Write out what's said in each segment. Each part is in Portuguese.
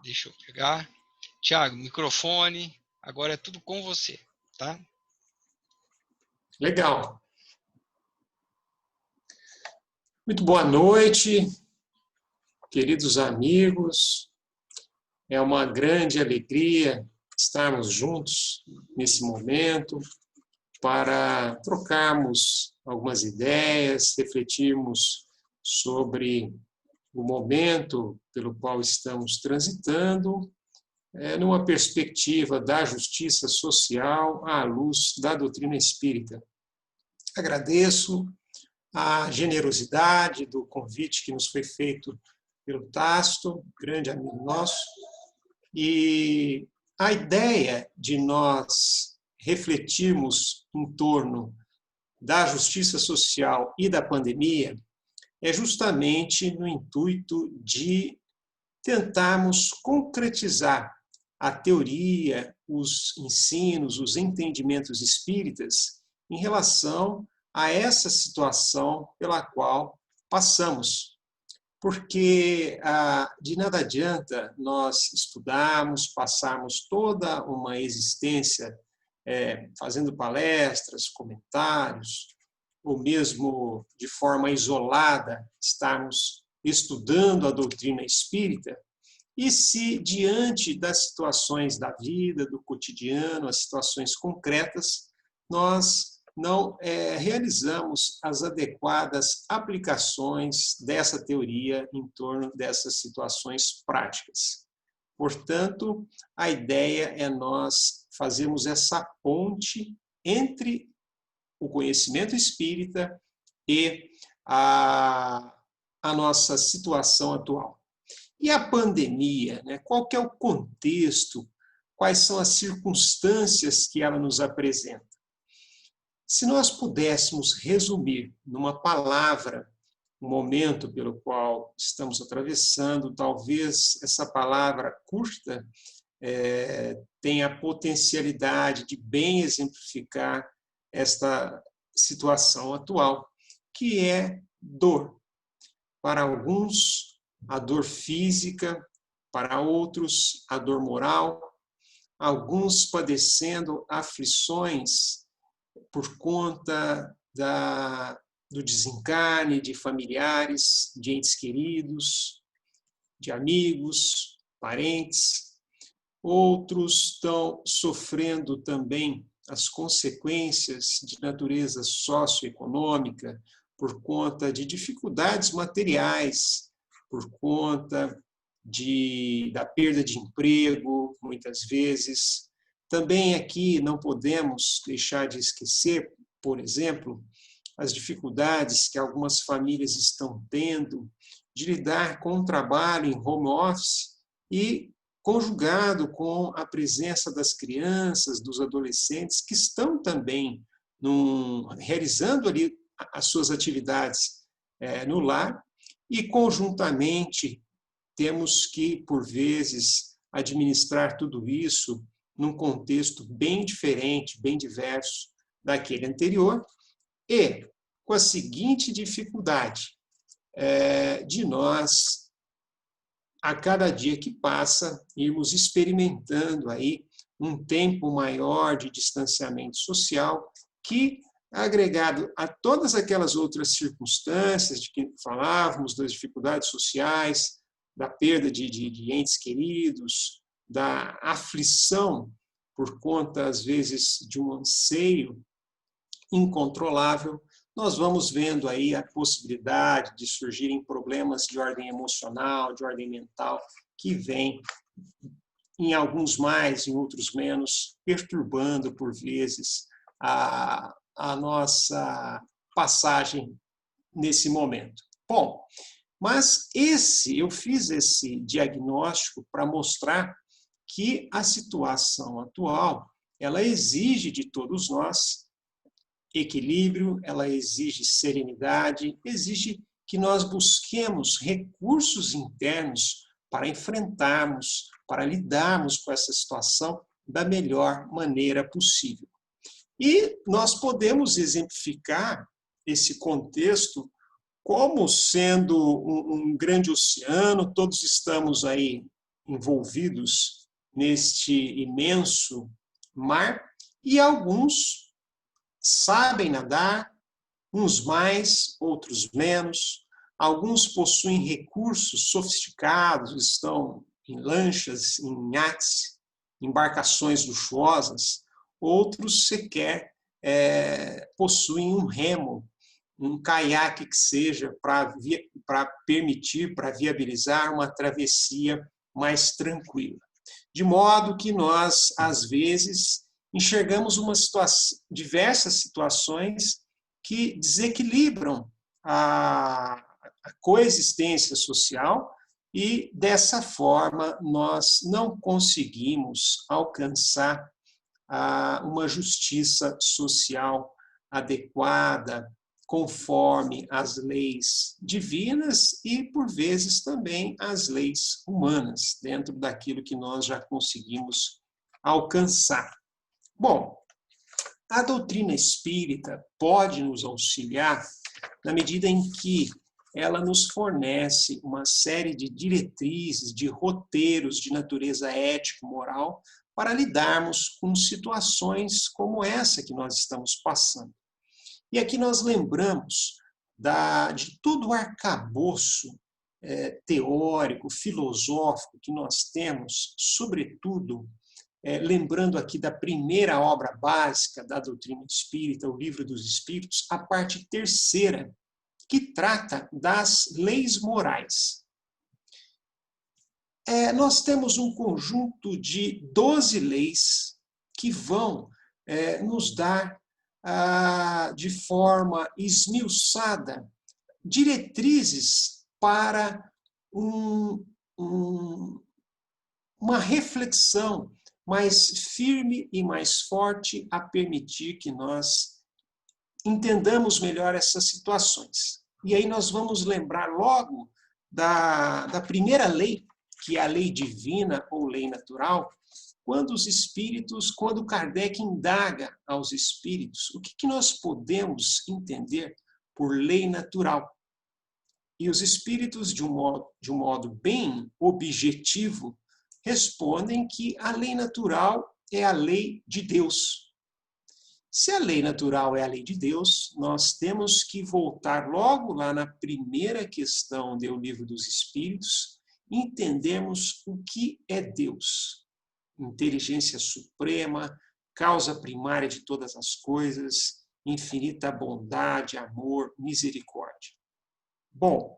Deixa eu pegar. Tiago, microfone. Agora é tudo com você, tá? Legal. Muito boa noite, queridos amigos. É uma grande alegria estarmos juntos nesse momento para trocarmos algumas ideias, refletirmos sobre o momento pelo qual estamos transitando, numa perspectiva da justiça social à luz da doutrina espírita. Agradeço a generosidade do convite que nos foi feito pelo Tácito, grande amigo nosso, e a ideia de nós refletirmos em torno da justiça social e da pandemia é justamente no intuito de tentarmos concretizar a teoria, os ensinos, os entendimentos espíritas em relação a essa situação pela qual passamos. Porque de nada adianta nós estudarmos, passarmos toda uma existência fazendo palestras, comentários, ou mesmo de forma isolada, estarmos estudando a doutrina espírita, e se diante das situações da vida, do cotidiano, as situações concretas, nós não realizamos as adequadas aplicações dessa teoria em torno dessas situações práticas. Portanto, a ideia é nós fazermos essa ponte entre o conhecimento espírita e a nossa situação atual. E a pandemia, né? Qual que é o contexto? Quais são as circunstâncias que ela nos apresenta? Se nós pudéssemos resumir numa palavra o momento pelo qual estamos atravessando, talvez essa palavra curta tenha a potencialidade de bem exemplificar esta situação atual, que é dor. Para alguns, a dor física, para outros, a dor moral, alguns padecendo aflições por conta do desencarne de familiares, de entes queridos, de amigos, parentes. Outros estão sofrendo também as consequências de natureza socioeconômica por conta de dificuldades materiais, por conta da perda de emprego, muitas vezes. Também aqui não podemos deixar de esquecer, por exemplo, as dificuldades que algumas famílias estão tendo de lidar com o trabalho em home office e conjugado com a presença das crianças, dos adolescentes, que estão também realizando ali as suas atividades no lar, e conjuntamente temos que, por vezes, administrar tudo isso num contexto bem diferente, bem diverso daquele anterior, e com a seguinte dificuldade de nós, a cada dia que passa, irmos experimentando aí um tempo maior de distanciamento social que, agregado a todas aquelas outras circunstâncias de que falávamos, das dificuldades sociais, da perda de entes queridos, da aflição por conta, às vezes, de um anseio incontrolável, nós vamos vendo aí a possibilidade de surgirem problemas de ordem emocional, de ordem mental, que vêm, em alguns mais, em outros menos, perturbando, por vezes, a nossa passagem nesse momento. Bom, mas eu fiz esse diagnóstico para mostrar que a situação atual, ela exige de todos nós equilíbrio, ela exige serenidade, exige que nós busquemos recursos internos para enfrentarmos, para lidarmos com essa situação da melhor maneira possível. E nós podemos exemplificar esse contexto como sendo um grande oceano, todos estamos aí envolvidos neste imenso mar, e alguns sabem nadar, uns mais, outros menos. Alguns possuem recursos sofisticados, estão em lanchas, em iates, embarcações luxuosas. Outros sequer possuem um remo, um caiaque que seja, para permitir, para viabilizar uma travessia mais tranquila. De modo que nós, às vezes, enxergamos diversas situações que desequilibram a coexistência social e, dessa forma, nós não conseguimos alcançar uma justiça social adequada, conforme as leis divinas e, por vezes, também as leis humanas, dentro daquilo que nós já conseguimos alcançar. Bom, a doutrina espírita pode nos auxiliar na medida em que ela nos fornece uma série de diretrizes, de roteiros de natureza ético-moral para lidarmos com situações como essa que nós estamos passando. E aqui nós lembramos de todo o arcabouço teórico, filosófico que nós temos, sobretudo, lembrando aqui da primeira obra básica da doutrina espírita, o Livro dos Espíritos, a parte terceira, que trata das leis morais. Nós temos um conjunto de 12 leis que vão nos dar, de forma esmiuçada, diretrizes para uma reflexão mais firme e mais forte a permitir que nós entendamos melhor essas situações. E aí nós vamos lembrar logo da primeira lei, que é a lei divina ou lei natural, quando Kardec indaga aos espíritos o que nós podemos entender por lei natural. E os espíritos, de um modo bem objetivo, respondem que a lei natural é a lei de Deus. Se a lei natural é a lei de Deus, nós temos que voltar logo lá na primeira questão do Livro dos Espíritos e entendermos o que é Deus. Inteligência suprema, causa primária de todas as coisas, infinita bondade, amor, misericórdia. Bom,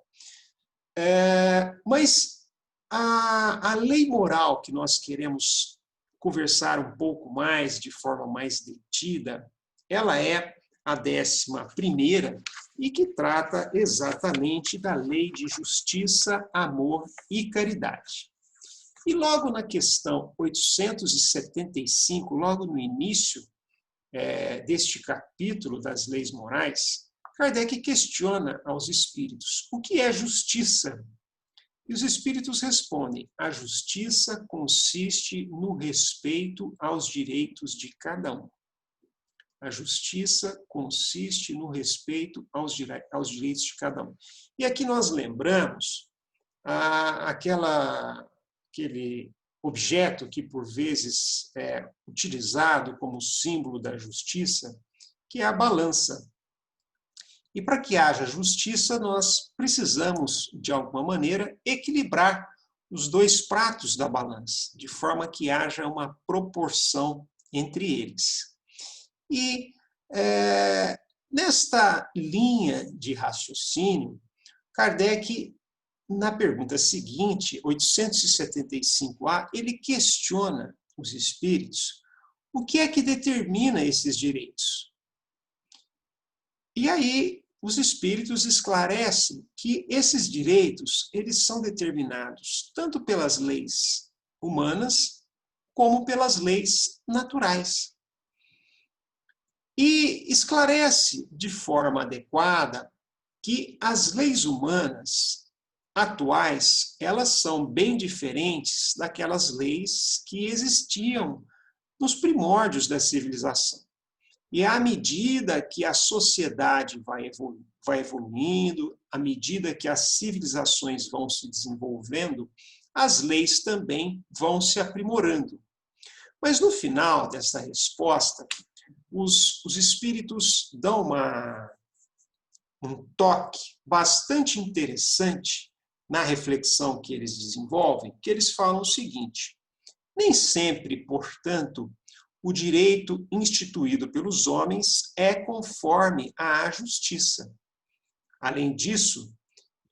mas a lei moral que nós queremos conversar um pouco mais, de forma mais detida, ela é a 11ª e que trata exatamente da lei de justiça, amor e caridade. E logo na questão 875, logo no início deste capítulo das leis morais, Kardec questiona aos espíritos o que é justiça. E os espíritos respondem: a justiça consiste no respeito aos direitos de cada um. A justiça consiste no respeito aos direitos de cada um. E aqui nós lembramos aquele objeto que, por vezes, é utilizado como símbolo da justiça, que é a balança. E para que haja justiça, nós precisamos, de alguma maneira, equilibrar os dois pratos da balança, de forma que haja uma proporção entre eles. E nesta linha de raciocínio, Kardec, na pergunta seguinte, 875A, ele questiona os espíritos o que é que determina esses direitos. E aí os espíritos esclarecem que esses direitos eles são determinados tanto pelas leis humanas como pelas leis naturais. E esclarece de forma adequada que as leis humanas atuais, elas são bem diferentes daquelas leis que existiam nos primórdios da civilização. E à medida que a sociedade vai evoluindo, à medida que as civilizações vão se desenvolvendo, as leis também vão se aprimorando. Mas no final dessa resposta, os espíritos dão um toque bastante interessante na reflexão que eles desenvolvem, que eles falam o seguinte: nem sempre, portanto, o direito instituído pelos homens é conforme à justiça. Além disso,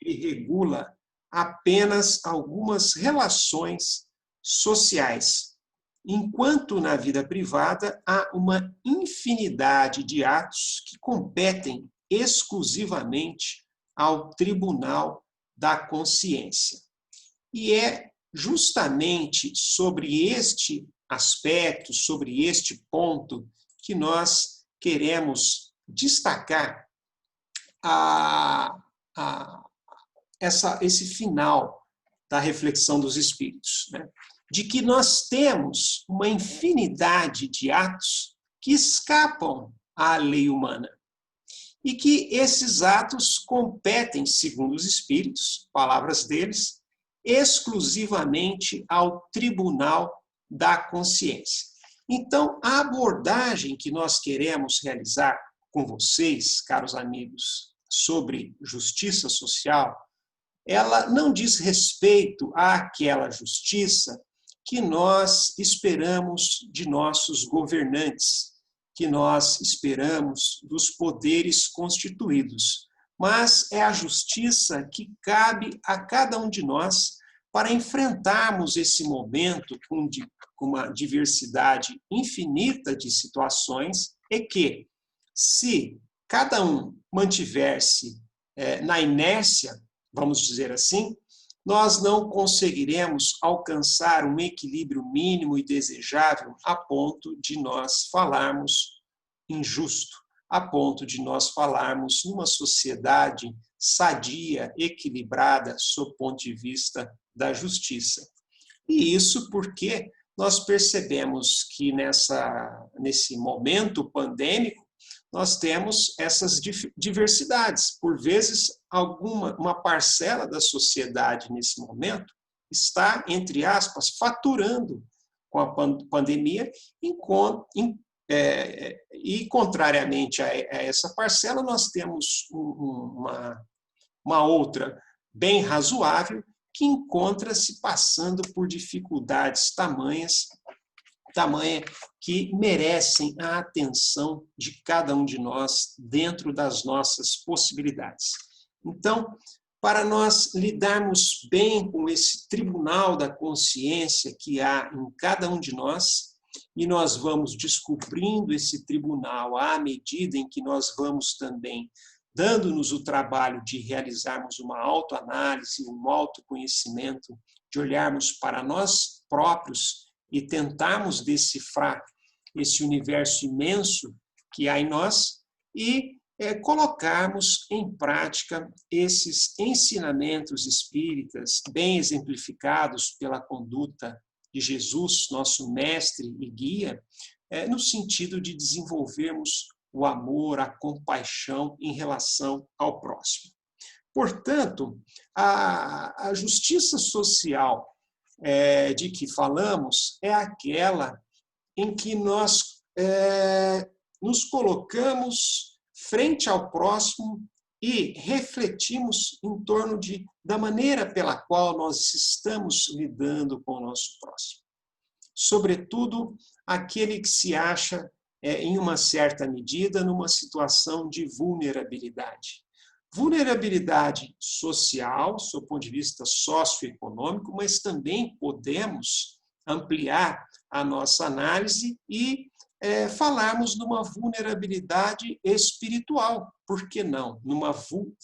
ele regula apenas algumas relações sociais, enquanto na vida privada há uma infinidade de atos que competem exclusivamente ao tribunal da consciência. E é justamente sobre este aspecto, sobre este ponto, que nós queremos destacar esse final da reflexão dos espíritos, né? De que nós temos uma infinidade de atos que escapam à lei humana e que esses atos competem, segundo os espíritos, palavras deles, exclusivamente ao tribunal da consciência. Então, a abordagem que nós queremos realizar com vocês, caros amigos, sobre justiça social, ela não diz respeito àquela justiça que nós esperamos de nossos governantes, que nós esperamos dos poderes constituídos, mas é a justiça que cabe a cada um de nós para enfrentarmos esse momento com uma diversidade infinita de situações e que, se cada um mantiver-se na inércia, vamos dizer assim, nós não conseguiremos alcançar um equilíbrio mínimo e desejável a ponto de nós falarmos injusto, a ponto de nós falarmos numa sociedade sadia, equilibrada, sob o ponto de vista da justiça. E isso porque nós percebemos que nesse momento pandêmico, nós temos essas diversidades. Por vezes, uma parcela da sociedade nesse momento está, entre aspas, faturando com a pandemia, e contrariamente a essa parcela, nós temos uma outra bem razoável que encontra-se passando por dificuldades tamanha que merecem a atenção de cada um de nós dentro das nossas possibilidades. Então, para nós lidarmos bem com esse tribunal da consciência que há em cada um de nós, e nós vamos descobrindo esse tribunal à medida em que nós vamos também dando-nos o trabalho de realizarmos uma autoanálise, um autoconhecimento, de olharmos para nós próprios e tentarmos decifrar esse universo imenso que há em nós e colocarmos em prática esses ensinamentos espíritas bem exemplificados pela conduta de Jesus, nosso mestre e guia, no sentido de desenvolvermos o amor, a compaixão em relação ao próximo. Portanto, a justiça social de que falamos é aquela em que nós nos colocamos frente ao próximo e refletimos em torno da maneira pela qual nós estamos lidando com o nosso próximo. Sobretudo, aquele que se acha, em uma certa medida, numa situação de vulnerabilidade. Vulnerabilidade social, do ponto de vista socioeconômico, mas também podemos ampliar a nossa análise e falarmos numa vulnerabilidade espiritual, por que não? Numa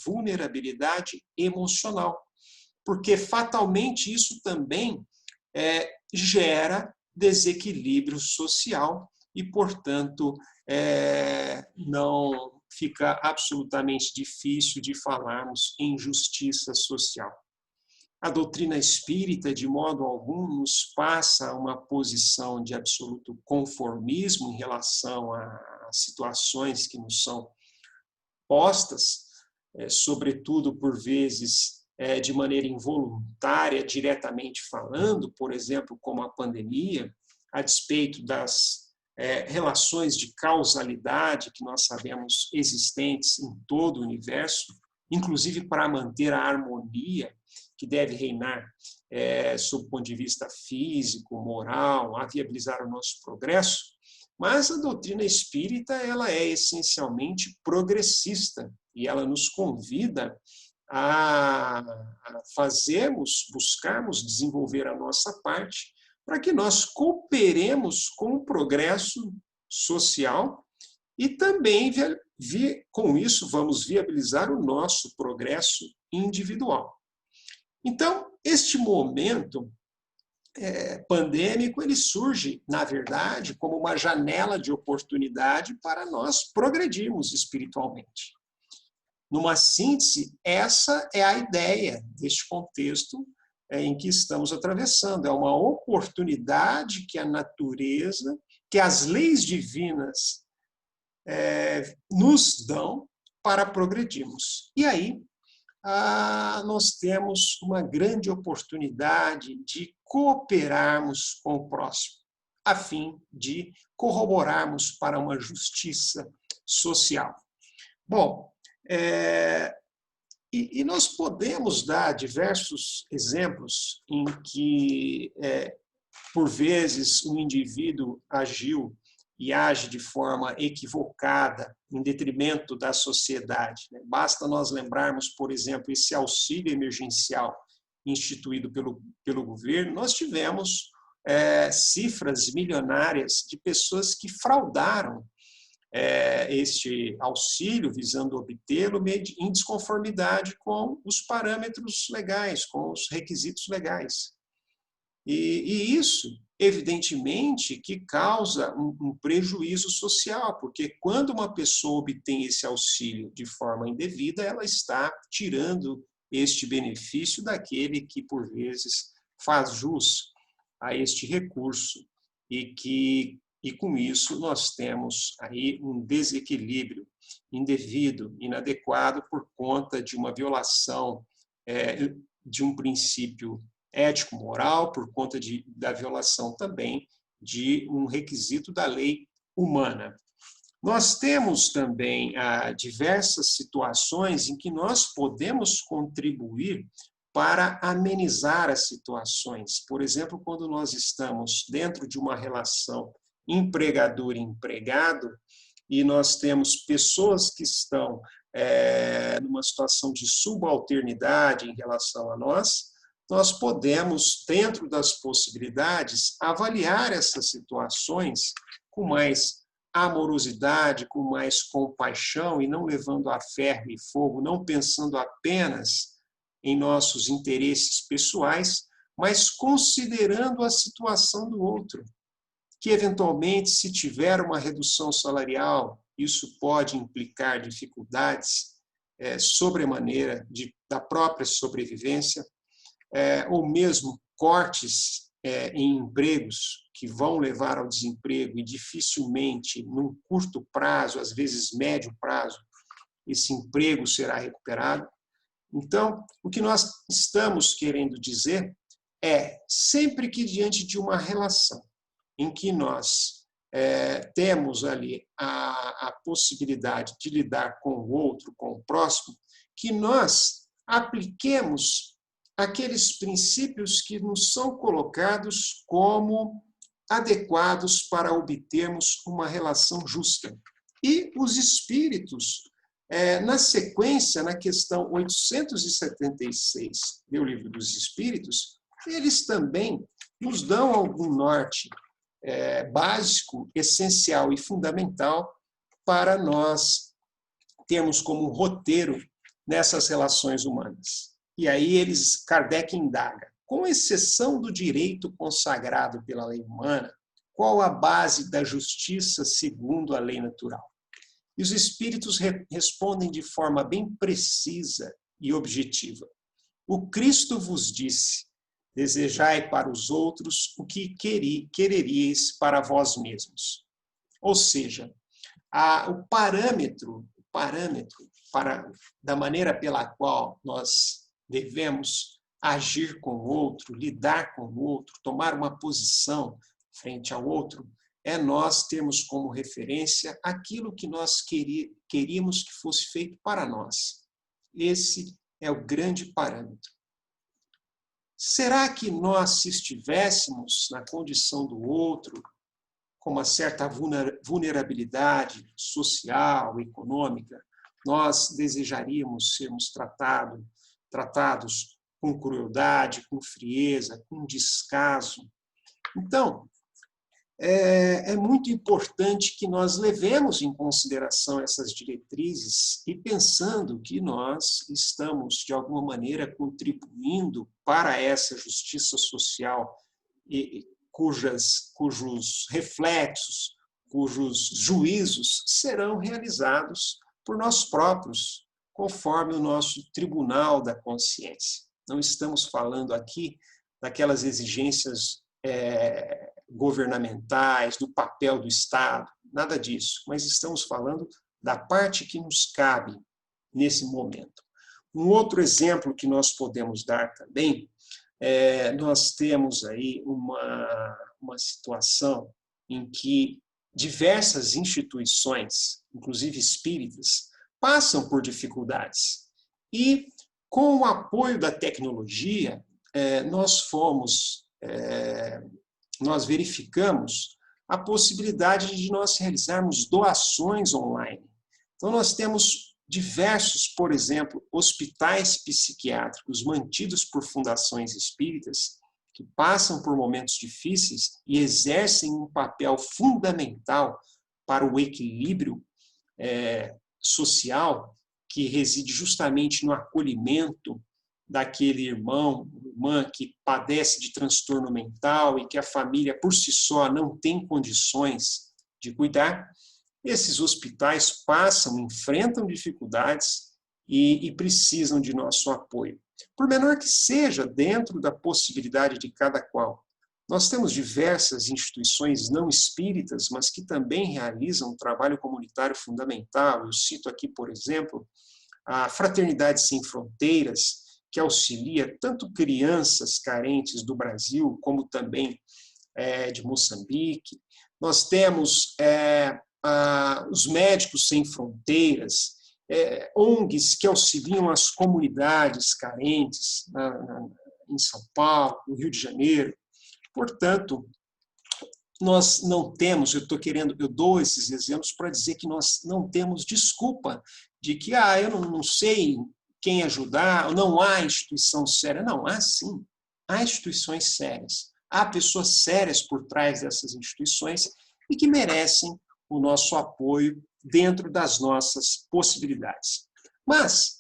vulnerabilidade emocional, porque fatalmente isso também gera desequilíbrio social e, portanto, não fica absolutamente difícil de falarmos em justiça social. A doutrina espírita, de modo algum, nos passa uma posição de absoluto conformismo em relação a situações que nos são postas, sobretudo, por vezes, de maneira involuntária, diretamente falando, por exemplo, como a pandemia, a despeito das relações de causalidade que nós sabemos existentes em todo o universo, inclusive para manter a harmonia que deve reinar sob o ponto de vista físico, moral, a viabilizar o nosso progresso. Mas a doutrina espírita ela é essencialmente progressista e ela nos convida a buscarmos desenvolver a nossa parte para que nós cooperemos com o progresso social e também, com isso, vamos viabilizar o nosso progresso individual. Então, este momento pandêmico, ele surge, na verdade, como uma janela de oportunidade para nós progredirmos espiritualmente. Numa síntese, essa é a ideia deste contexto em que estamos atravessando. É uma oportunidade que a natureza, que as leis divinas nos dão para progredirmos. E aí, nós temos uma grande oportunidade de cooperarmos com o próximo, a fim de corroborarmos para uma justiça social. Bom, e nós podemos dar diversos exemplos em que, por vezes, o indivíduo agiu e age de forma equivocada, em detrimento da sociedade. Basta nós lembrarmos, por exemplo, esse auxílio emergencial instituído pelo governo. Nós tivemos cifras milionárias de pessoas que fraudaram este auxílio, visando obtê-lo em desconformidade com os parâmetros legais, com os requisitos legais. E isso, evidentemente, que causa um prejuízo social, porque quando uma pessoa obtém esse auxílio de forma indevida, ela está tirando este benefício daquele que, por vezes, faz jus a este recurso e com isso nós temos aí um desequilíbrio indevido, inadequado por conta de uma violação de um princípio ético-moral, por conta da violação também de um requisito da lei humana. Nós temos também diversas situações em que nós podemos contribuir para amenizar as situações. Por exemplo, quando nós estamos dentro de uma relação empregador e empregado, e nós temos pessoas que estão numa situação de subalternidade em relação a nós podemos, dentro das possibilidades, avaliar essas situações com mais amorosidade, com mais compaixão, e não levando a ferro e fogo, não pensando apenas em nossos interesses pessoais, mas considerando a situação do outro, que eventualmente, se tiver uma redução salarial, isso pode implicar dificuldades sobremaneira da própria sobrevivência, ou mesmo cortes em empregos que vão levar ao desemprego e dificilmente, num curto prazo, às vezes médio prazo, esse emprego será recuperado. Então, o que nós estamos querendo dizer é, sempre que diante de uma relação em que nós temos ali a possibilidade de lidar com o outro, com o próximo, que nós apliquemos aqueles princípios que nos são colocados como adequados para obtermos uma relação justa. E os espíritos, na sequência, na questão 876 do Livro dos Espíritos, eles também nos dão algum norte básico, essencial e fundamental para nós termos como roteiro nessas relações humanas. E aí Kardec indaga, com exceção do direito consagrado pela lei humana, qual a base da justiça segundo a lei natural? E os espíritos respondem de forma bem precisa e objetiva. O Cristo vos disse, desejai para os outros o que quereríeis para vós mesmos. Ou seja, o parâmetro da maneira pela qual nós devemos agir com o outro, lidar com o outro, tomar uma posição frente ao outro, é nós termos como referência aquilo que nós queríamos que fosse feito para nós. Esse é o grande parâmetro. Será que nós, se estivéssemos na condição do outro, com uma certa vulnerabilidade social, econômica, nós desejaríamos sermos tratados com crueldade, com frieza, com descaso? Então, é muito importante que nós levemos em consideração essas diretrizes e pensando que nós estamos, de alguma maneira, contribuindo para essa justiça social cujos reflexos, cujos juízos serão realizados por nós próprios, conforme o nosso tribunal da consciência. Não estamos falando aqui daquelas exigências governamentais, do papel do Estado, nada disso, mas estamos falando da parte que nos cabe nesse momento. Um outro exemplo que nós podemos dar também, nós temos aí uma situação em que diversas instituições, inclusive espíritas, passam por dificuldades. E, com o apoio da tecnologia, nós verificamos a possibilidade de nós realizarmos doações online. Então, nós temos diversos, por exemplo, hospitais psiquiátricos mantidos por fundações espíritas que passam por momentos difíceis e exercem um papel fundamental para o equilíbrio social que reside justamente no acolhimento daquele irmão, irmã que padece de transtorno mental e que a família por si só não tem condições de cuidar. Esses hospitais enfrentam dificuldades e precisam de nosso apoio. Por menor que seja, dentro da possibilidade de cada qual. Nós temos diversas instituições não espíritas, mas que também realizam um trabalho comunitário fundamental. Eu cito aqui, por exemplo, a Fraternidade Sem Fronteiras, que auxilia tanto crianças carentes do Brasil, como também de Moçambique. Nós temos os Médicos Sem Fronteiras, ONGs que auxiliam as comunidades carentes em São Paulo, no Rio de Janeiro. Portanto, nós não temos, eu dou esses exemplos para dizer que nós não temos desculpa de que eu não sei quem ajudar, não há instituição séria. Não, há sim, há instituições sérias, há pessoas sérias por trás dessas instituições e que merecem o nosso apoio dentro das nossas possibilidades. Mas,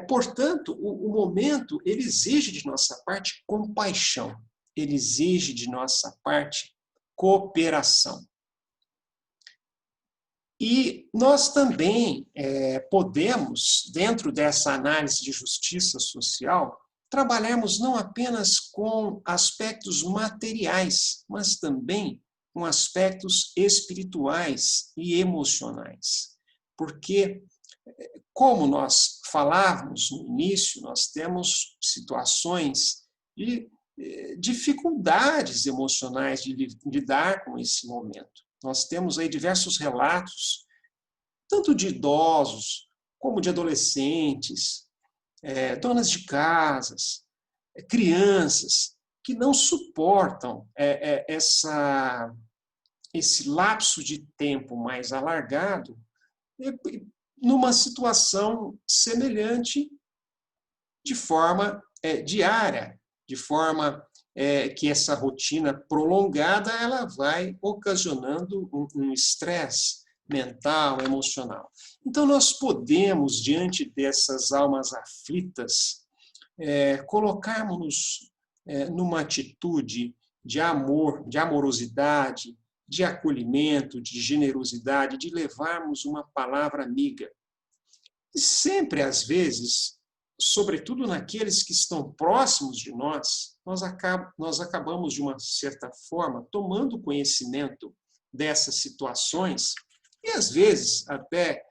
portanto, o momento ele exige de nossa parte compaixão, ele exige de nossa parte cooperação. E nós também podemos, dentro dessa análise de justiça social, trabalharmos não apenas com aspectos materiais, mas também com aspectos espirituais e emocionais. Porque, como nós falávamos no início, nós temos situações de dificuldades emocionais de lidar com esse momento. Nós temos aí diversos relatos, tanto de idosos, como de adolescentes, donas de casas, crianças, que não suportam esse lapso de tempo mais alargado numa situação semelhante de forma diária, de forma que essa rotina prolongada ela vai ocasionando um estresse mental, emocional. Então, nós podemos, diante dessas almas aflitas, colocarmos-nos numa atitude de amor, de amorosidade, de acolhimento, de generosidade, de levarmos uma palavra amiga. E sempre, às vezes, sobretudo naqueles que estão próximos de nós, nós acabamos, de uma certa forma, tomando conhecimento dessas situações, e às vezes até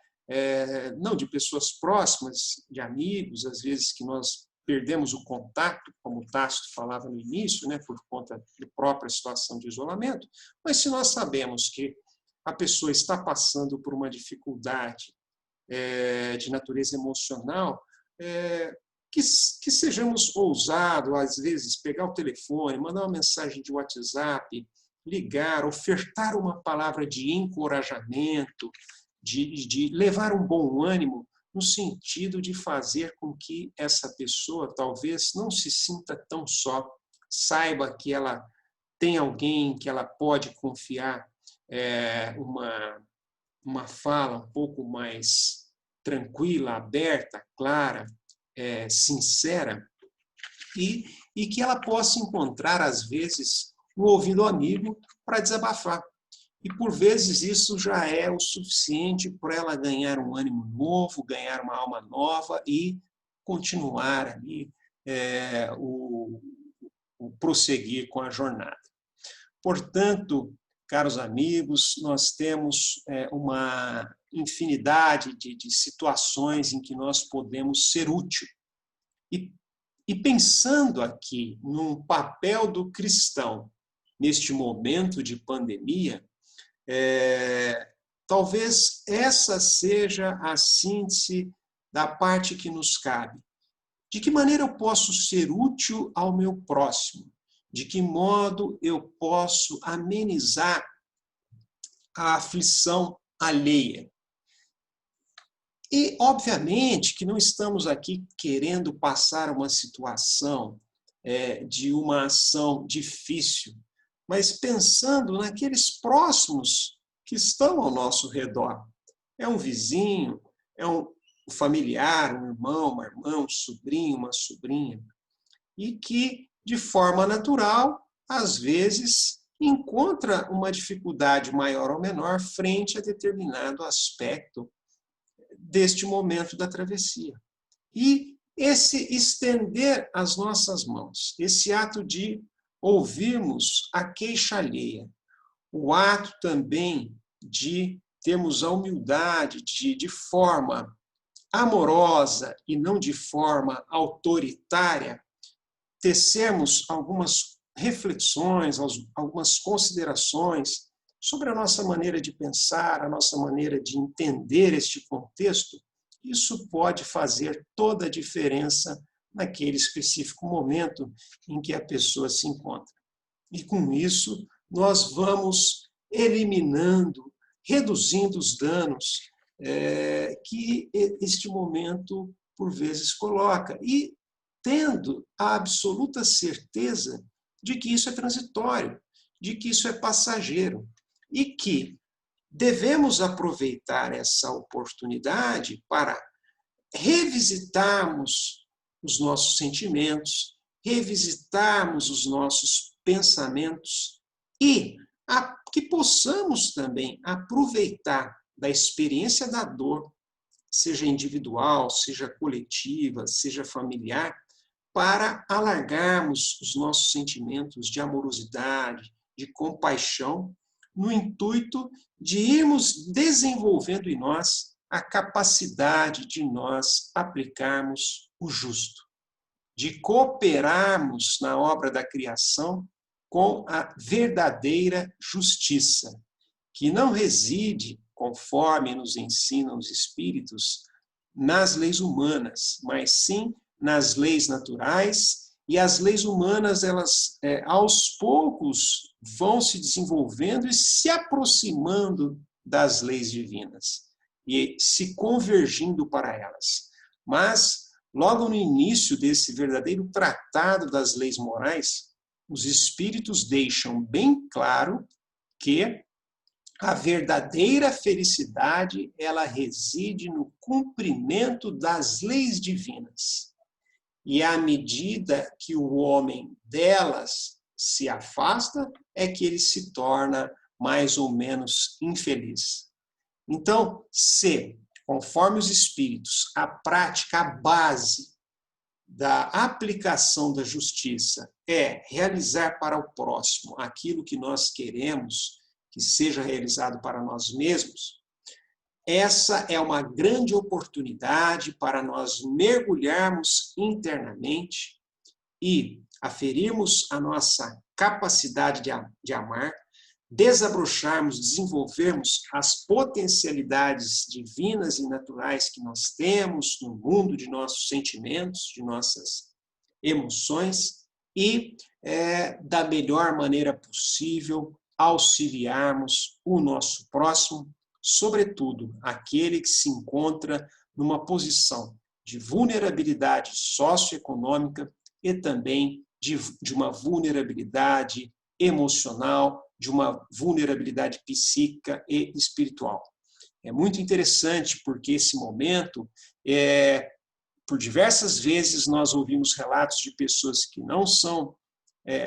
não de pessoas próximas, de amigos, às vezes que nós perdemos o contato, como o Tácito falava no início, né, por conta da própria situação de isolamento, mas se nós sabemos que a pessoa está passando por uma dificuldade de natureza emocional, que sejamos ousados, às vezes, pegar o telefone, mandar uma mensagem de WhatsApp, ligar, ofertar uma palavra de encorajamento, de levar um bom ânimo, no sentido de fazer com que essa pessoa talvez não se sinta tão só, saiba que ela tem alguém que ela pode confiar uma fala um pouco mais tranquila, aberta, clara, sincera, e que ela possa encontrar, às vezes, um ouvido amigo para desabafar. E, por vezes, isso já é o suficiente para ela ganhar um ânimo novo, ganhar uma alma nova e continuar ali o prosseguir com a jornada. Portanto, caros amigos, nós temos uma infinidade de situações em que nós podemos ser útil. E pensando aqui num papel do cristão neste momento de pandemia, talvez essa seja a síntese da parte que nos cabe. De que maneira eu posso ser útil ao meu próximo? De que modo eu posso amenizar a aflição alheia? E, obviamente, que não estamos aqui querendo passar uma situação de uma ação difícil, mas pensando naqueles próximos que estão ao nosso redor. É um vizinho, é um familiar, um irmão, uma irmã, um sobrinho, uma sobrinha, e que, de forma natural, às vezes, encontra uma dificuldade maior ou menor frente a determinado aspecto deste momento da travessia. E esse estender as nossas mãos, esse ato de ouvirmos a queixa alheia, o ato também de termos a humildade de forma amorosa e não de forma autoritária, tecermos algumas reflexões, algumas considerações sobre a nossa maneira de pensar, a nossa maneira de entender este contexto, isso pode fazer toda a diferença naquele específico momento em que a pessoa se encontra. E com isso, nós vamos eliminando, reduzindo os danos que este momento, por vezes, coloca. E tendo a absoluta certeza de que isso é transitório, de que isso é passageiro e que devemos aproveitar essa oportunidade para revisitarmos os nossos sentimentos, revisitarmos os nossos pensamentos e que possamos também aproveitar da experiência da dor, seja individual, seja coletiva, seja familiar, para alargarmos os nossos sentimentos de amorosidade, de compaixão, no intuito de irmos desenvolvendo em nós a capacidade de nós aplicarmos o justo, de cooperarmos na obra da criação com a verdadeira justiça, que não reside, conforme nos ensinam os espíritos, nas leis humanas, mas sim nas leis naturais, e as leis humanas, elas aos poucos vão se desenvolvendo e se aproximando das leis divinas e se convergindo para elas. Mas, logo no início desse verdadeiro tratado das leis morais, os espíritos deixam bem claro que a verdadeira felicidade, ela reside no cumprimento das leis divinas. E à medida que o homem delas se afasta, é que ele se torna mais ou menos infeliz. Então, se, conforme os espíritos, a prática, a base da aplicação da justiça é realizar para o próximo aquilo que nós queremos que seja realizado para nós mesmos, essa é uma grande oportunidade para nós mergulharmos internamente e aferirmos a nossa capacidade de amar, desabrocharmos, desenvolvermos as potencialidades divinas e naturais que nós temos no mundo de nossos sentimentos, de nossas emoções e, da melhor maneira possível, auxiliarmos o nosso próximo, sobretudo aquele que se encontra numa posição de vulnerabilidade socioeconômica e também de uma vulnerabilidade emocional, de uma vulnerabilidade psíquica e espiritual. É muito interessante porque esse momento, por diversas vezes nós ouvimos relatos de pessoas que não são,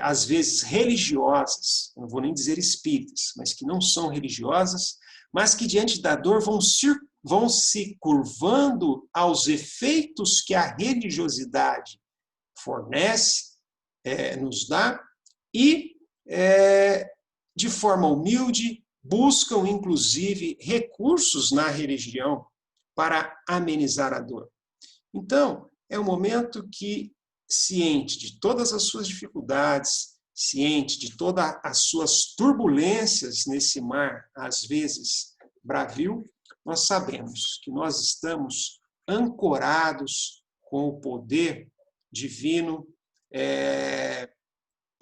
às vezes, religiosas, não vou nem dizer espíritas, mas que não são religiosas, mas que diante da dor vão se curvando aos efeitos que a religiosidade fornece, nos dá, e, de forma humilde, buscam, inclusive, recursos na religião para amenizar a dor. Então, é um momento que, ciente de todas as suas dificuldades, ciente de todas as suas turbulências nesse mar, às vezes bravio, nós sabemos que nós estamos ancorados com o poder divino,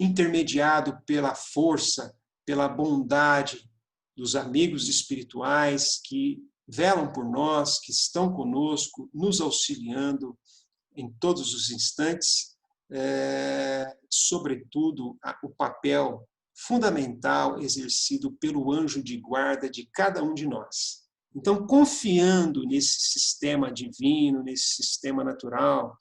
intermediado pela força, pela bondade dos amigos espirituais que velam por nós, que estão conosco, nos auxiliando em todos os instantes, sobretudo o papel fundamental exercido pelo anjo de guarda de cada um de nós. Então, confiando nesse sistema divino, nesse sistema natural,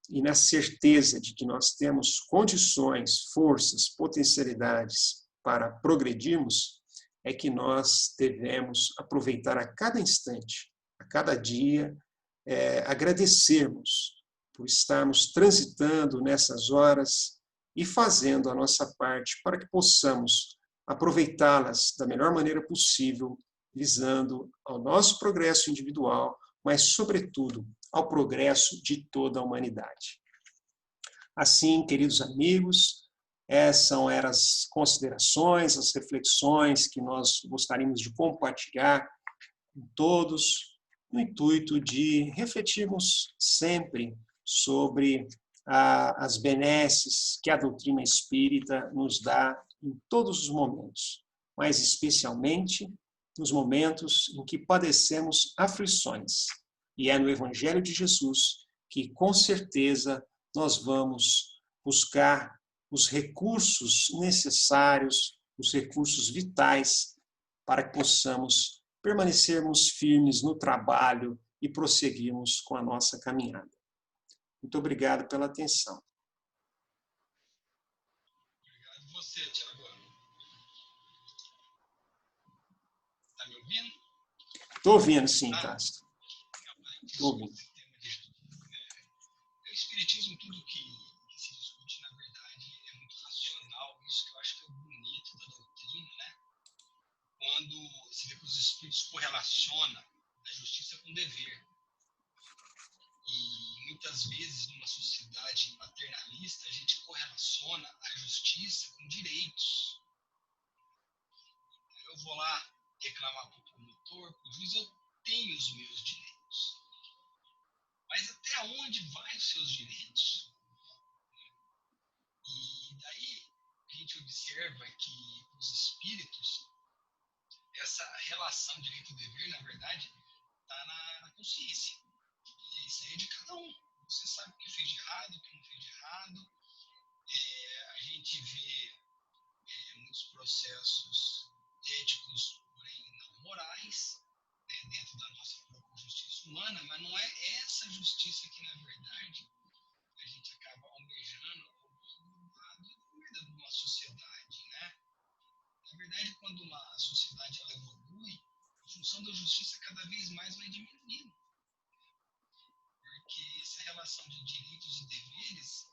e na certeza de que nós temos condições, forças, potencialidades para progredirmos, é que nós devemos aproveitar a cada instante, a cada dia, agradecermos por estarmos transitando nessas horas e fazendo a nossa parte para que possamos aproveitá-las da melhor maneira possível, visando ao nosso progresso individual, mas, sobretudo, ao progresso de toda a humanidade. Assim, queridos amigos, essas eram as considerações, as reflexões que nós gostaríamos de compartilhar com todos, no intuito de refletirmos sempre sobre as benesses que a doutrina espírita nos dá em todos os momentos, mas especialmente nos momentos em que padecemos aflições. E é no Evangelho de Jesus que, com certeza, nós vamos buscar os recursos necessários, os recursos vitais, para que possamos permanecermos firmes no trabalho e prosseguirmos com a nossa caminhada. Muito obrigado pela atenção. Obrigado a você, Tiago. Está me ouvindo? Estou ouvindo, sim, Castro. Estou ouvindo. O Espiritismo, tudo que se discute, na verdade, é muito racional. Isso que eu acho que é o bonito da doutrina, né? Quando se vê que os espíritos correlacionam a justiça com o dever. E muitas vezes, numa sociedade paternalista, a gente correlaciona a justiça com direitos. Eu vou lá reclamar para o promotor, para o juiz, eu tenho os meus direitos. Mas até onde vai os seus direitos? E daí a gente observa que os espíritos, essa relação direito-dever, na verdade, está na consciência. E isso aí é de cada um. Você sabe o que fez de errado, o que não fez de errado. A gente vê muitos processos éticos, porém não morais, dentro da nossa própria justiça humana, mas não é essa justiça que, na verdade, a gente acaba almejando de uma sociedade, né? Na verdade, quando uma sociedade ela evolui, a função da justiça cada vez mais vai diminuindo. Porque essa relação de direitos e deveres,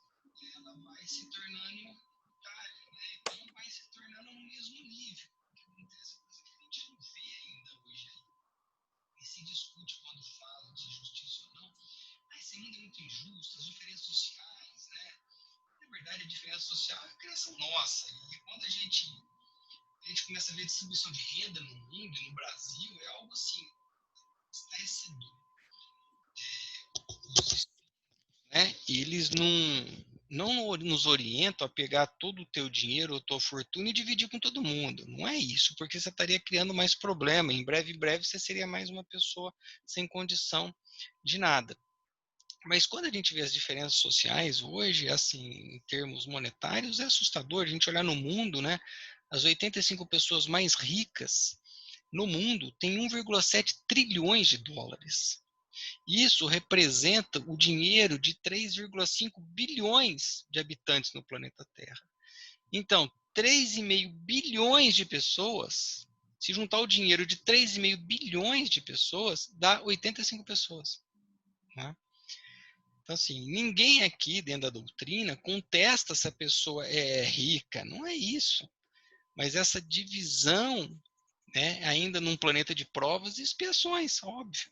ela vai se tornando falha, né? Então vai se tornando no mesmo nível. O que acontece é que a gente não vê ainda hoje aí social é uma criação nossa. E quando a gente começa a ver a distribuição de renda no mundo e no Brasil, é algo assim, estarrecedor. Né? E eles não nos orientam a pegar todo o teu dinheiro ou tua fortuna e dividir com todo mundo. Não é isso, porque você estaria criando mais problema. Em breve, você seria mais uma pessoa sem condição de nada. Mas quando a gente vê as diferenças sociais hoje, assim, em termos monetários, é assustador. A gente olhar no mundo, né? As 85 pessoas mais ricas no mundo têm 1,7 trilhões de dólares. Isso representa o dinheiro de 3,5 bilhões de habitantes no planeta Terra. Então, 3,5 bilhões de pessoas, se juntar o dinheiro de 3,5 bilhões de pessoas, dá 85 pessoas. Né? Então, assim, ninguém aqui dentro da doutrina contesta se a pessoa é rica, não é isso. Mas essa divisão, né, ainda num planeta de provas e expiações, óbvio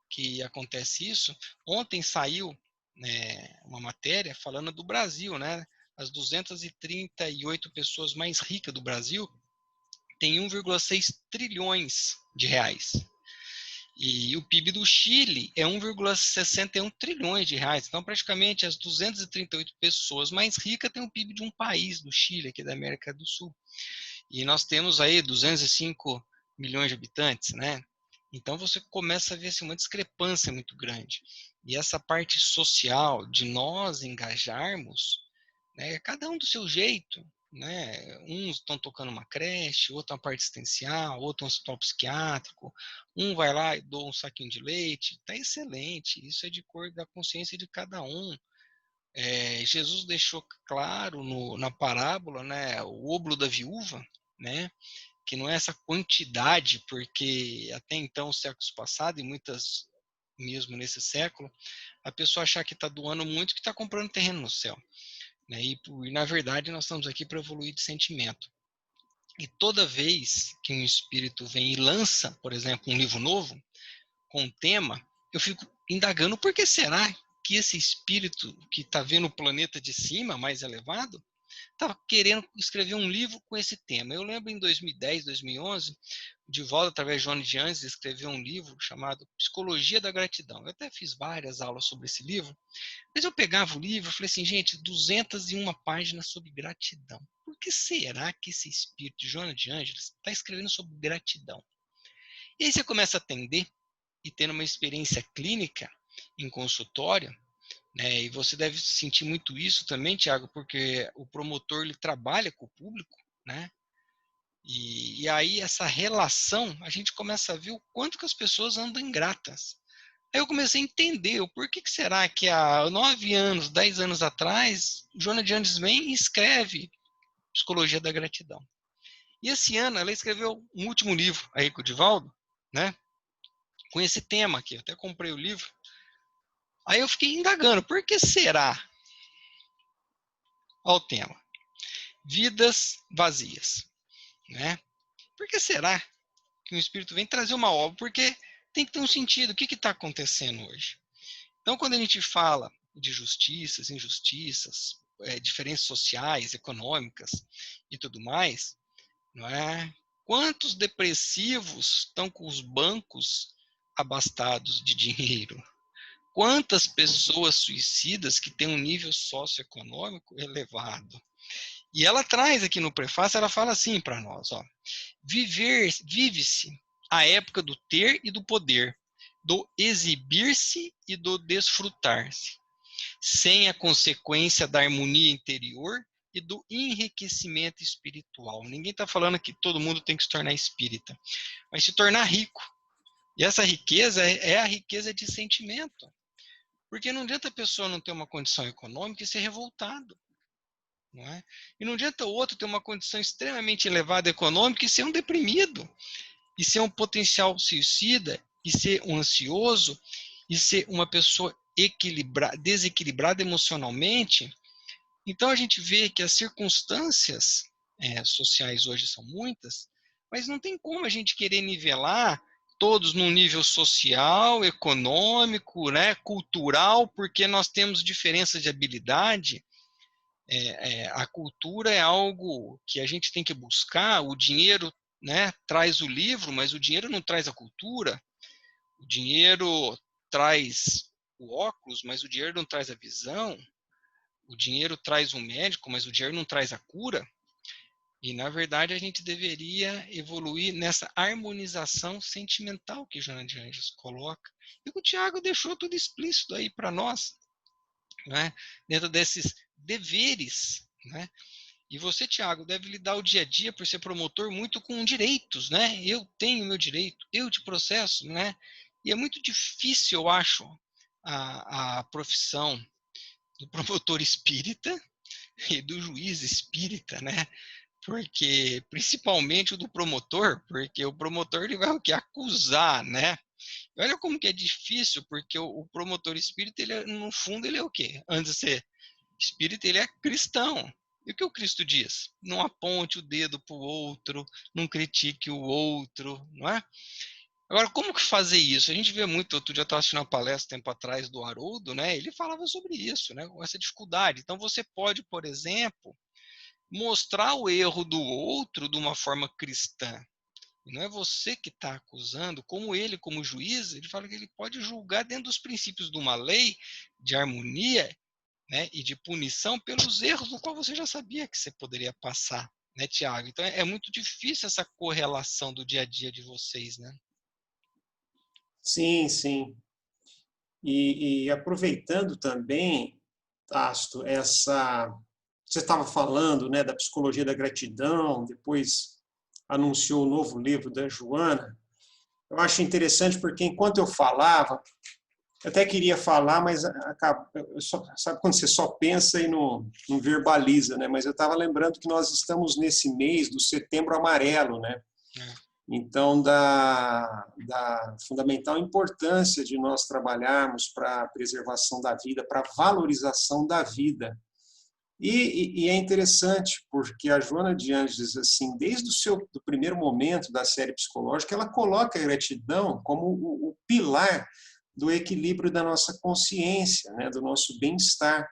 que acontece isso. Ontem saiu, né, uma matéria falando do Brasil, né? As 238 pessoas mais ricas do Brasil têm 1,6 trilhões de reais. E o PIB do Chile é 1,61 trilhões de reais. Então, praticamente, as 238 pessoas mais ricas têm o PIB de um país do Chile, aqui da América do Sul. E nós temos aí 205 milhões de habitantes, né? Então você começa a ver assim, uma discrepância muito grande. E essa parte social de nós engajarmos, né, cada um do seu jeito, né? Uns estão tocando uma creche, outro uma parte assistencial, outro um hospital psiquiátrico, um vai lá e doa um saquinho de leite, está excelente. Isso é de cor da consciência de cada um. Jesus deixou claro na parábola, né, o oblo da viúva, né, que não é essa quantidade, porque até então, séculos passados, e muitas mesmo nesse século, a pessoa achar que está doando muito, que está comprando terreno no céu. Né, e, na verdade, nós estamos aqui para evoluir de sentimento. E toda vez que um espírito vem e lança, por exemplo, um livro novo, com um tema, eu fico indagando por que será que esse espírito que está vendo o planeta de cima, mais elevado, estava querendo escrever um livro com esse tema. Eu lembro em 2010, 2011, de volta através de Johnny de Anjos, escreveu um livro chamado Psicologia da Gratidão. Eu até fiz várias aulas sobre esse livro, mas eu pegava o livro e falei assim, gente, 201 páginas sobre gratidão. Por que será que esse espírito de Joana de Ângeles está escrevendo sobre gratidão? E aí você começa a atender e tendo uma experiência clínica em consultório, né, e você deve sentir muito isso também, Tiago, porque o promotor ele trabalha com o público, né? E aí essa relação, a gente começa a ver o quanto que as pessoas andam ingratas. Aí eu comecei a entender o porquê que será que há 9 anos, 10 anos atrás, Joana de Andes vem e escreve Psicologia da Gratidão. E esse ano ela escreveu um último livro aí com o Divaldo, né? Com esse tema aqui. Eu até comprei o livro. Aí eu fiquei indagando, por que será? Olha o tema. Vidas vazias. Né? Por que será que o Espírito vem trazer uma obra? Porque tem que ter um sentido. O que está acontecendo hoje? Então, quando a gente fala de justiças, injustiças, diferenças sociais, econômicas e tudo mais, não é? Quantos depressivos estão com os bancos abastados de dinheiro? Quantas pessoas suicidas que têm um nível socioeconômico elevado? E ela traz aqui no prefácio, ela fala assim para nós, ó, vive-se a época do ter e do poder, do exibir-se e do desfrutar-se, sem a consequência da harmonia interior e do enriquecimento espiritual. Ninguém está falando que todo mundo tem que se tornar espírita, mas se tornar rico. E essa riqueza é a riqueza de sentimento. Porque não adianta a pessoa não ter uma condição econômica e ser revoltado. Não é? E não adianta o outro ter uma condição extremamente elevada econômica e ser um deprimido, e ser um potencial suicida, e ser um ansioso, e ser uma pessoa desequilibrada emocionalmente. Então a gente vê que as circunstâncias sociais hoje são muitas, mas não tem como a gente querer nivelar todos num nível social, econômico, né, cultural, porque nós temos diferenças de habilidade. A cultura é algo que a gente tem que buscar. O dinheiro, né, traz o livro, mas o dinheiro não traz a cultura. O dinheiro traz o óculos, mas o dinheiro não traz a visão. O dinheiro traz um médico, mas o dinheiro não traz a cura. E, na verdade, a gente deveria evoluir nessa harmonização sentimental que Joana de Anjos coloca. E o Tiago deixou tudo explícito aí para nós, né? Dentro desses deveres, né? E você, Tiago, deve lidar o dia a dia, por ser promotor, muito com direitos, né? Eu tenho meu direito, eu te processo, né? E é muito difícil, eu acho, a profissão do promotor espírita e do juiz espírita, né? Porque, principalmente o do promotor, porque o promotor ele vai o quê? Acusar, né? E olha como que é difícil, porque o promotor espírita, ele, no fundo, ele é o quê? Antes de ser espírita, ele é cristão. E o que o Cristo diz? Não aponte o dedo para o outro, não critique o outro, não é? Agora, como que fazer isso? A gente vê muito, outro dia eu estava assistindo uma palestra tempo atrás do Haroldo, né? Ele falava sobre isso, né? Com essa dificuldade. Então, você pode, por exemplo, mostrar o erro do outro de uma forma cristã. E não é você que está acusando, como ele, como juiz, ele fala que ele pode julgar dentro dos princípios de uma lei de harmonia, né, e de punição pelos erros do qual você já sabia que você poderia passar, né, Tiago? Então é muito difícil essa correlação do dia a dia de vocês, né? Sim, sim. E aproveitando também, Tasto, você estava falando, né, da psicologia da gratidão, depois anunciou o novo livro da Joana. Eu acho interessante porque enquanto eu falava, eu até queria falar, mas sabe quando você só pensa e não verbaliza, né? Mas eu estava lembrando que nós estamos nesse mês do Setembro Amarelo, né? É. Então, da fundamental importância de nós trabalharmos para a preservação da vida, para a valorização da vida. E é interessante, porque a Joana de Ângeles, assim, desde do primeiro momento da série psicológica, ela coloca a gratidão como o pilar do equilíbrio da nossa consciência, né, do nosso bem-estar.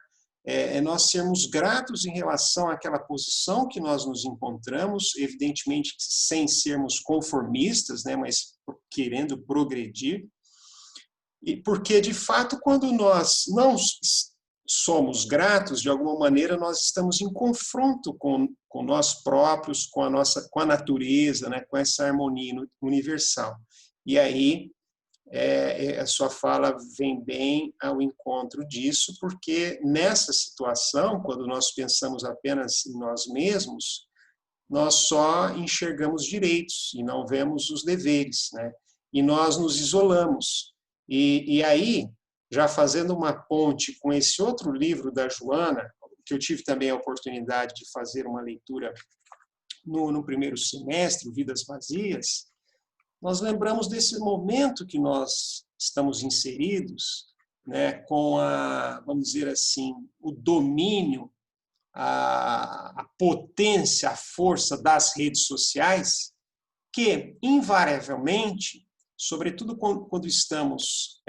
É nós sermos gratos em relação àquela posição que nós nos encontramos, evidentemente sem sermos conformistas, né, mas querendo progredir. E porque, de fato, quando nós não somos gratos, de alguma maneira, nós estamos em confronto com nós próprios, com a natureza, né, com essa harmonia universal. E aí, a sua fala vem bem ao encontro disso, porque nessa situação, quando nós pensamos apenas em nós mesmos, nós só enxergamos direitos e não vemos os deveres, né? E nós nos isolamos. E aí, já fazendo uma ponte com esse outro livro da Joana, que eu tive também a oportunidade de fazer uma leitura no primeiro semestre, Vidas Vazias, nós lembramos desse momento que nós estamos inseridos, né, com vamos dizer assim, o domínio, a potência, a força das redes sociais, que, invariavelmente, sobretudo quando estamos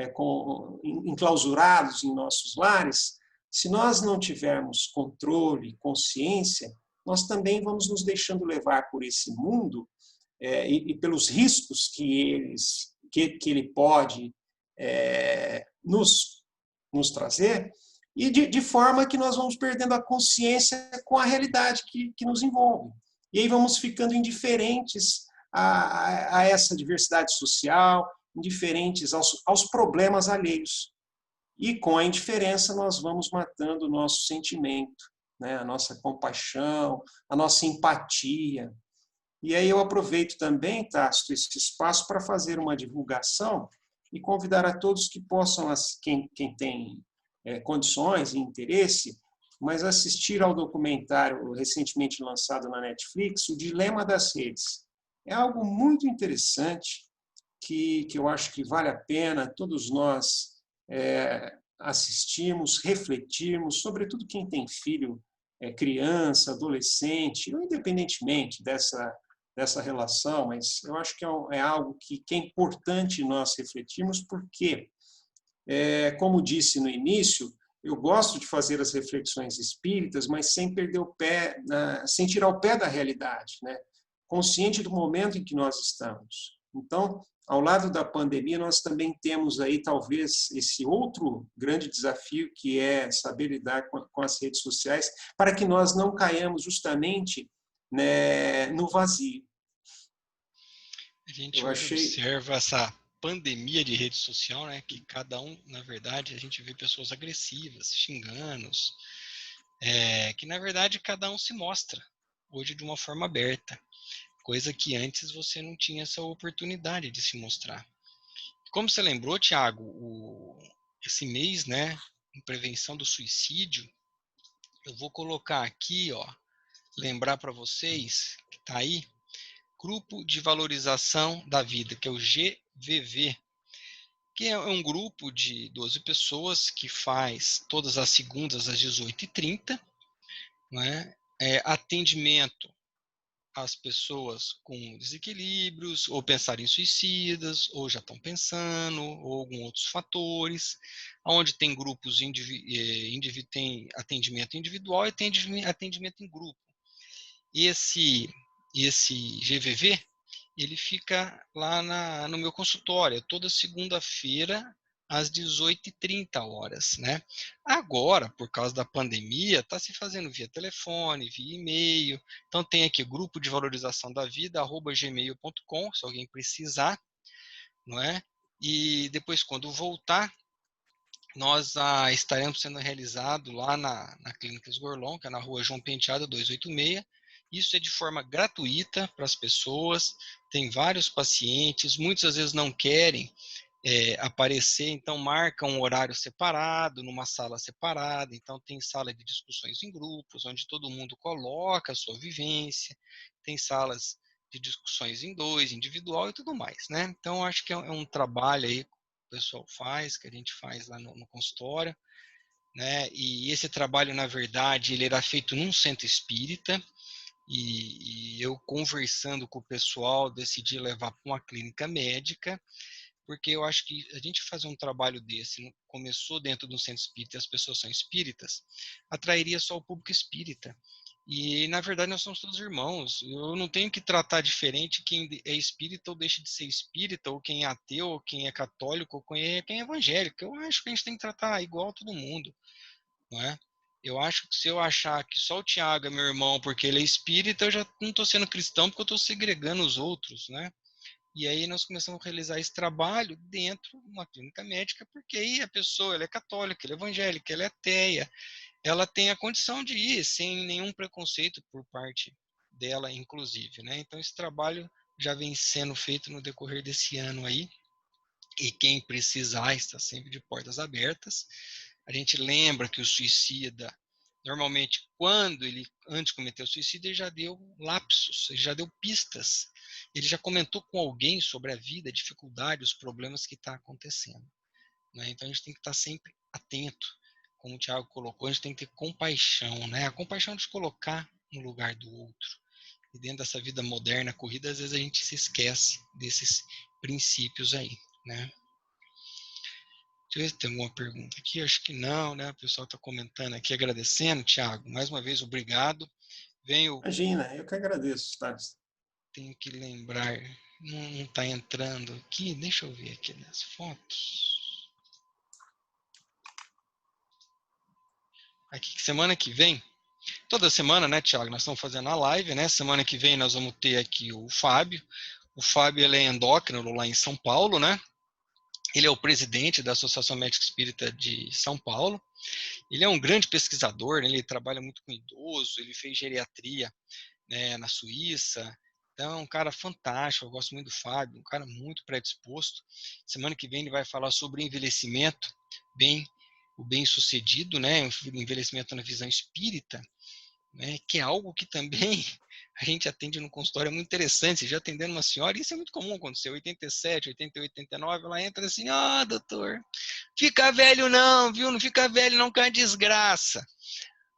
enclausurados em nossos lares, se nós não tivermos controle, consciência, nós também vamos nos deixando levar por esse mundo e pelos riscos que ele pode nos trazer, e de forma que nós vamos perdendo a consciência com a realidade que nos envolve. E aí vamos ficando indiferentes a essa diversidade social, indiferentes aos problemas alheios. E com a indiferença nós vamos matando o nosso sentimento, né? A nossa compaixão, a nossa empatia. E aí eu aproveito também, Tácito, esse espaço para fazer uma divulgação e convidar a todos que possam, quem tem condições e interesse, mas assistir ao documentário recentemente lançado na Netflix, O Dilema das Redes. É algo muito interessante que eu acho que vale a pena todos nós assistirmos, refletirmos, sobretudo quem tem filho, criança, adolescente, independentemente dessa relação, mas eu acho que é algo que é importante nós refletirmos, porque, como disse no início, eu gosto de fazer as reflexões espíritas, mas sem perder o pé, sem tirar o pé da realidade, né? Consciente do momento em que nós estamos. Então, ao lado da pandemia, nós também temos aí talvez esse outro grande desafio, que é saber lidar com as redes sociais, para que nós não caiamos justamente, né, no vazio. A gente hoje observa essa pandemia de rede social, né, que cada um, na verdade, a gente vê pessoas agressivas, xingando, que na verdade cada um se mostra hoje de uma forma aberta, coisa que antes você não tinha essa oportunidade de se mostrar. Como você lembrou, Tiago, esse mês, né, em prevenção do suicídio, eu vou colocar aqui, ó, lembrar para vocês que está aí, Grupo de Valorização da Vida, que é o GVV, que é um grupo de 12 pessoas que faz todas as segundas às 18h30, né? Atendimento às pessoas com desequilíbrios, ou pensarem em suicidas, ou já estão pensando, ou alguns outros fatores, onde tem grupos, tem atendimento individual e tem atendimento em grupo. Esse GVV, ele fica lá no meu consultório, toda segunda-feira, às 18h30, né? Agora, por causa da pandemia, está se fazendo via telefone, via e-mail. Então, tem aqui grupo de valorização da vida, @gmail.com, se alguém precisar, não é? E depois, quando voltar, nós estaremos sendo realizado lá na Clínica Esgorlon, que é na rua João Penteado 286. Isso é de forma gratuita para as pessoas. Tem vários pacientes, muitas às vezes não querem aparecer, então marca um horário separado, numa sala separada. Então tem sala de discussões em grupos, onde todo mundo coloca a sua vivência. Tem salas de discussões em dois, individual e tudo mais, né? Então acho que é um trabalho aí o pessoal faz, que a gente faz lá no consultório, né? E esse trabalho, na verdade, ele era feito num centro espírita, e eu, conversando com o pessoal, decidi levar para uma clínica médica, porque eu acho que a gente fazer um trabalho desse, começou dentro de um centro espírita e as pessoas são espíritas, atrairia só o público espírita. E, na verdade, nós somos todos irmãos. Eu não tenho que tratar diferente quem é espírita ou deixa de ser espírita, ou quem é ateu, ou quem é católico, ou quem é evangélico. Eu acho que a gente tem que tratar igual a todo mundo, não é? Eu acho que se eu achar que só o Tiago é meu irmão porque ele é espírita, eu já não estou sendo cristão porque eu estou segregando os outros, né? E aí nós começamos a realizar esse trabalho dentro de uma clínica médica, porque aí a pessoa, ela é católica, ela é evangélica, ela é ateia, ela tem a condição de ir sem nenhum preconceito por parte dela, inclusive, né? Então esse trabalho já vem sendo feito no decorrer desse ano aí, e quem precisar está sempre de portas abertas. A gente lembra que o suicida, normalmente, quando ele, antes de cometer o suicídio, ele já deu lapsos, ele já deu pistas, ele já comentou com alguém sobre a vida, a dificuldade, os problemas que está acontecendo, né? Então a gente tem que estar sempre atento, como o Tiago colocou, a gente tem que ter compaixão, né? A compaixão de se colocar no lugar do outro. E dentro dessa vida moderna, corrida, às vezes a gente se esquece desses princípios aí, né? Deixa eu ver se tem alguma pergunta aqui. Acho que não, né? O pessoal está comentando aqui, agradecendo. Tiago, mais uma vez, obrigado. Imagina, eu que agradeço, Thales. Tenho que lembrar, não está entrando aqui. Deixa eu ver aqui nas fotos. Aqui, semana que vem, toda semana, né, Tiago? Nós estamos fazendo a live, né? Semana que vem nós vamos ter aqui o Fábio. O Fábio, ele é endócrino lá em São Paulo, né? Ele é o presidente da Associação Médica Espírita de São Paulo. Ele é um grande pesquisador, né? Ele trabalha muito com idoso, ele fez geriatria, né, na Suíça. Então, é um cara fantástico, eu gosto muito do Fábio, um cara muito predisposto. Semana que vem ele vai falar sobre envelhecimento, o bem-sucedido, né, o envelhecimento na visão espírita, né, que é algo que também a gente atende no consultório, é muito interessante. Você já atendendo uma senhora, isso é muito comum acontecer, 87, 88, 89, ela entra assim, doutor, fica velho não, viu, não fica velho não, que é uma desgraça.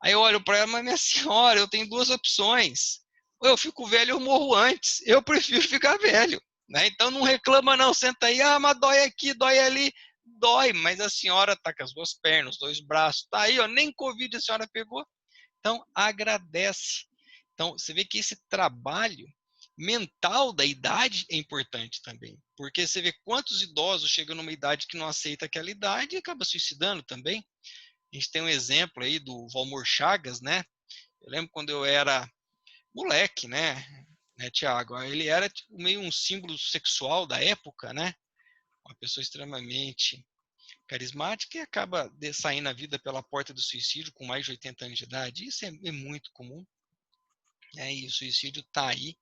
Aí eu olho para ela, mas minha senhora, eu tenho duas opções, ou eu fico velho ou eu morro antes, eu prefiro ficar velho, né? Então não reclama não, senta aí, mas dói aqui, dói ali, dói, mas a senhora está com as 2 pernas, os 2 braços, está aí, ó, nem Covid a senhora pegou. Então, agradece. Então, você vê que esse trabalho mental da idade é importante também. Porque você vê quantos idosos chegam numa idade que não aceita aquela idade e acaba suicidando também. A gente tem um exemplo aí do Valmor Chagas, né? Eu lembro quando eu era moleque, né, Tiago? Ele era tipo, meio um símbolo sexual da época, né? Uma pessoa extremamente carismática e acaba saindo a vida pela porta do suicídio com mais de 80 anos de idade. Isso é muito comum. E o suicídio está aí.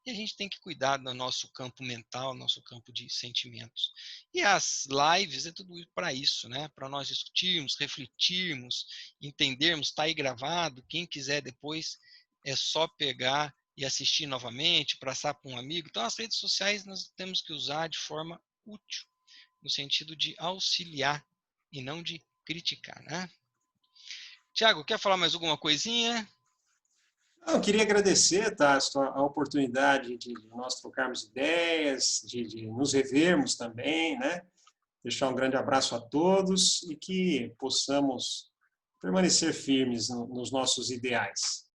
E a gente tem que cuidar do nosso campo mental, nosso campo de sentimentos. E as lives é tudo para isso, né? Para nós discutirmos, refletirmos, entendermos. Está aí gravado. Quem quiser depois é só pegar e assistir novamente, passar para um amigo. Então, as redes sociais nós temos que usar de forma útil, no sentido de auxiliar e não de criticar, né? Tiago, quer falar mais alguma coisinha? Eu queria agradecer, Tássio, a oportunidade de nós trocarmos ideias, de nos revermos também, né? Deixar um grande abraço a todos e que possamos permanecer firmes nos nossos ideais.